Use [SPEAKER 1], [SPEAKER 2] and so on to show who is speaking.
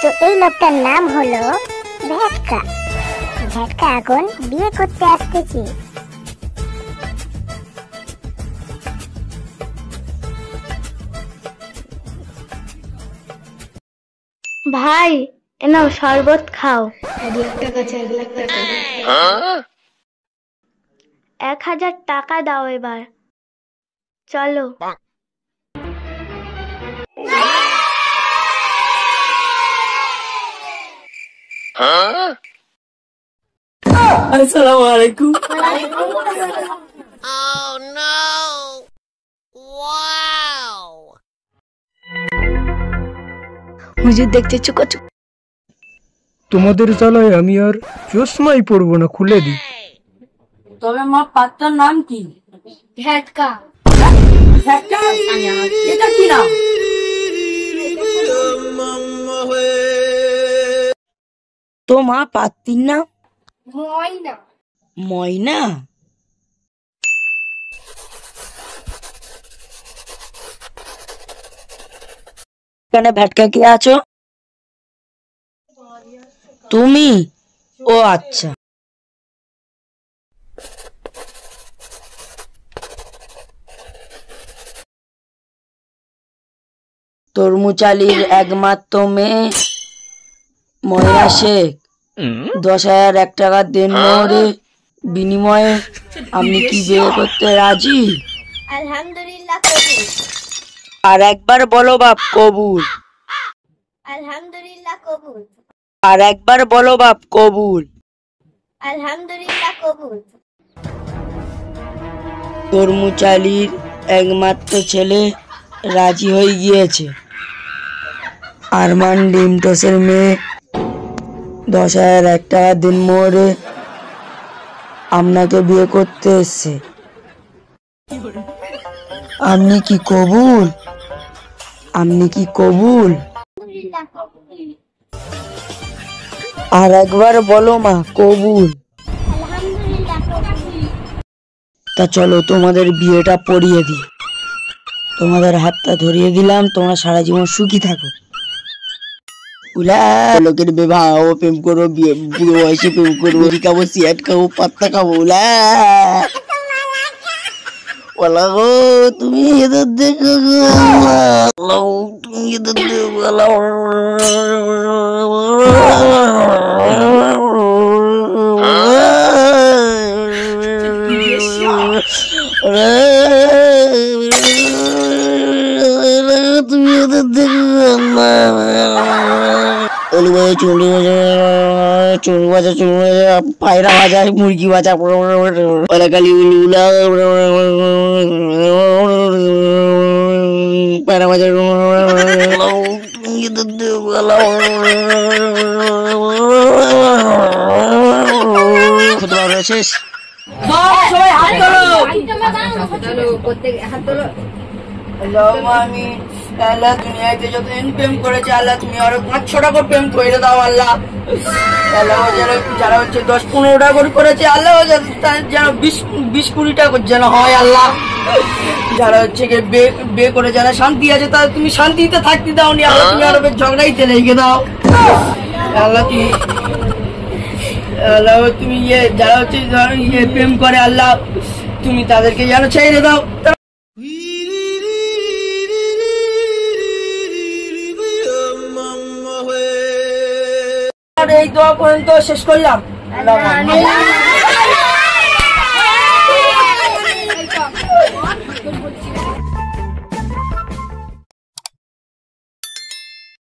[SPEAKER 1] তো এই লোকটার নাম হলো ভেটকা। ভেটকা এখন বিয়ে করতে আসতেছে।
[SPEAKER 2] ভাই এনাও শরবত খাও। 1,000 টাকা দাও এবার। চলো।
[SPEAKER 3] আসসালামু আলাইকুম।
[SPEAKER 4] হুজুর দেখতে চুকাচুক।
[SPEAKER 5] তোমাদের জ্বালায় আমি আর চশমাই পরবো না, খুলে দিই।
[SPEAKER 3] তবে মা পাত্তার নাম কি?
[SPEAKER 2] ভেটকা।
[SPEAKER 3] ভেটকা? এটা কি নাম? তো মা পাত্তির নাম?
[SPEAKER 2] ময়না।
[SPEAKER 3] ময়না? এখানে ভেটকা কে আছো? তুমি? ও আচ্ছা। তরমুচালির একমাত্র মেয়ে ময়না শেখ 10,001 টাকা দেন মোহরে বিনিময়ে আপনি কি বিয়ে করতে রাজি?
[SPEAKER 2] আলহামদুলিল্লাহ কবুল।
[SPEAKER 3] আর একবার বলো বাপ কবুল।
[SPEAKER 2] আলহামদুলিল্লাহ কবুল।
[SPEAKER 3] আর একবার বলো বাপ কবুল।
[SPEAKER 2] আলহামদুলিল্লাহ কবুল।
[SPEAKER 3] তরমুচালির একমাত্র ছেলে রাজি হয়ে গিয়েছে। আরমান ডিমটোসের মেয়ে 10,001 টাকা দিন মোহরে আপনাকে বিয়ে করতে এসছে। আপনি কি কবুল? আপনি কি কবুল? আর একবার বলো মা কবুল। তা চলো তোমাদের বিয়েটা পড়িয়ে দিই। তোমাদের হাতটা ধরিয়ে দিলাম, তোমরা সারা জীবন সুখী থাকো। লোকের বিবাহ প্রেম করবো, বুড়ো বয়সে প্রেম করবো, খাবো, সিয়াট খাবো, পাত্তা খাবো। বলা গো তুমি এদের দেখো গো, তুমি এদের দেখো। তুমি এদের দেখো চুড়ি ভাজা, পায়রা ভাজা, মুরগি ভাজা, পায়রাকালি পায়রা ভাজা শেষ। সবাই হাত তোলো। আমি আল্লাহ দুনিয়াতে যতদিন প্রেম করেছে আল্লাহ তুমি আরো 5-6টা করে প্রেম করে দাও আল্লাহ। আল্লাহ যারা হচ্ছে 10-15টা করে করেছে আল্লাহ যেন 20-20-20টা যেন হয় আল্লাহ। যারা হচ্ছে বিয়ে করে যারা শান্তি আছে তারা তুমি শান্তিতে থাকতে দাও নি আল্লাহ, তুমি আরো ঝগড়াইতে লেগে দাও আল্লাহ। তুমি যারা হচ্ছে প্রেম করে আল্লাহ তুমি তাদেরকে যেন ছেড়ে দাও। এই দোয়া পর্যন্ত শেষ করলাম।